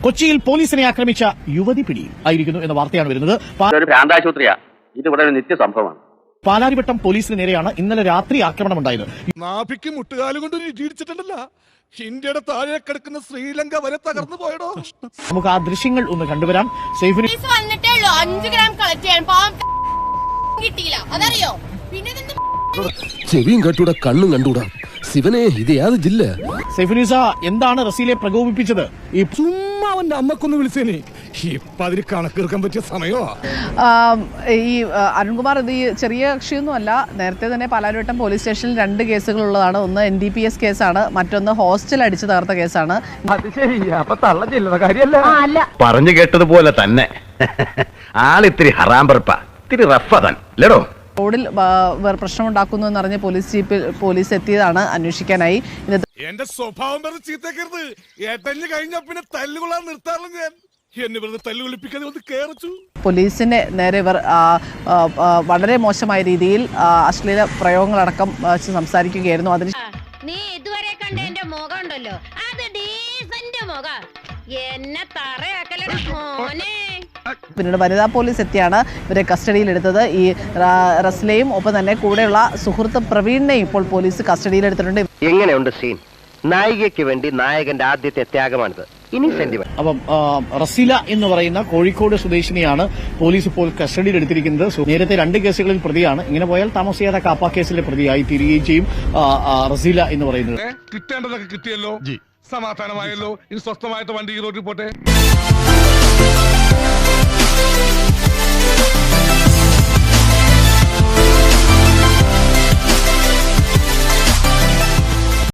കൊച്ചിയിൽ പോലീസിനെ ആക്രമിച്ച യുവതി പിടിയിൽ ആയിരിക്കുന്നു എന്ന വാർത്തയാണ് വരുന്നത്. ഒരു ഭ്രാന്താശുപത്രിയാ, ഇത് ഇവിടെ ഒരു നിത്യസംഭവമാണ്. പാലാരിവട്ടം പോലീസിന് നേരെയാണ് ഇന്നലെ രാത്രി ആക്രമണമുണ്ടായത്. നാഭിക്ക് മുട്ടുകാലും കൊണ്ട് ഇടിച്ചിട്ടുണ്ടല്ലോ. ഇന്ത്യയുടെ താഴെ കിടക്കുന്ന ശ്രീലങ്ക വരെ തകർന്നു പോയടോ. നമുക്ക് ആ ദൃശ്യങ്ങൾ ഒന്ന് കണ്ടുവരാം. സൈഫിന് വന്നിട്ടേ ഉള്ളൂ 5 ഗ്രാം കളക്ട് ചെയ്യാൻ പാവം കിട്ടിയില്ല, അതറിയോ? പിന്നെ ചെവിയും കണ്ടൂടാ കണ്ണും കണ്ടൂടാ. ശിവനെ ഇത് യാത് ജില്ല. സൈഫുനിസ എന്താണ് റസീലെ പ്രകോപിപ്പിച്ചത്? ഈ ചുമ്മാ അവന്റെ അമ്മക്കൊന്ന് വിളിച്ചേനെ. ഇപ്പൊ അതിന് കണക്കെടുക്കാൻ പറ്റിയ സമയോ? ഈ അരുൺകുമാർ ഇത് ഈ ചെറിയ കക്ഷിയൊന്നുമല്ല. നേരത്തെ തന്നെ പാലാരിവട്ടം പോലീസ് സ്റ്റേഷനിൽ 2 കേസുകളുള്ളതാണ്. ഒന്ന് NDPS കേസാണ്, മറ്റൊന്ന് ഹോസ്റ്റൽ അടിച്ചു തകർത്ത കേസാണ്. പറഞ്ഞു കേട്ടതുപോലെ തന്നെ ആളിത്തിരി ഹറാമ്പർപ്പ, ഇത്തിരി റഫൻ ലടോ. റോഡിൽ പ്രശ്നമുണ്ടാക്കുന്നു എന്നറിഞ്ഞ് പോലീസ് എത്തിയതാണ് അന്വേഷിക്കാനായി. എന്റെ സ്വഭാവം പറഞ്ഞ് ചീത്തക്കരുത്. ഏട്ടഞ്ഞ് കഴിഞ്ഞ പിന്നെ തല്ലുകൊള്ളാൻ നിർത്താറില്ല ഞാൻ. എന്നെ വെറുതെ തല്ലുകൊള്ളിപ്പിക്കാതെ ഒന്ന് കേറച്ചു. പോലീസിന്റെ നേരെ ഇവർ വളരെ മോശമായ രീതിയിൽ അശ്ലീല പ്രയോഗങ്ങളടക്കം സംസാരിക്കുകയായിരുന്നു. അതിന് നീ ഇതുവരെ കണ്ട എന്റെ മുഖം ഉണ്ടല്ലോ, അത് ഡീസന്റ് മുഖം. എന്നെ തറയാക്കലടാ മോനെ. പിന്നീട് വനിതാ പോലീസ് എത്തിയാണ് ഇവരെ കസ്റ്റഡിയിലെടുത്തത്. ഈ റസ്ലയും ഒപ്പം തന്നെ കൂടെയുള്ള സുഹൃത്ത് പ്രവീണിനെയും ഇപ്പോൾ പോലീസ് കസ്റ്റഡിയിലെടുത്തിട്ടുണ്ട്. എങ്ങനെയുണ്ട് സീൻ? നായികയ്ക്ക് വേണ്ടി നായകന്റെ ആദ്യത്തെ ത്യാഗമാണിത്. ഇനി സെന്റിമെന്റ്. അപ്പം റസീല എന്ന് പറയുന്ന കോഴിക്കോട് സ്വദേശിനിയാണ് പോലീസ് ഇപ്പോൾ കസ്റ്റഡിയിലെടുത്തിരിക്കുന്നത്. നേരത്തെ 2 കേസുകളിൽ പ്രതിയാണ്. ഇങ്ങനെ പോയാൽ താമസിയാതെ കാപ്പ കേസിലെ പ്രതിയായി തീരുകയും ചെയ്യും റസീല എന്ന് പറയുന്നത്. കിട്ടേണ്ടതൊക്കെ കിട്ടിയല്ലോ, സമാധാനമായല്ലോ. ഇനി സ്വസ്ഥമായിട്ട് വണ്ടി ഈ റോഡിൽ പോട്ടെ.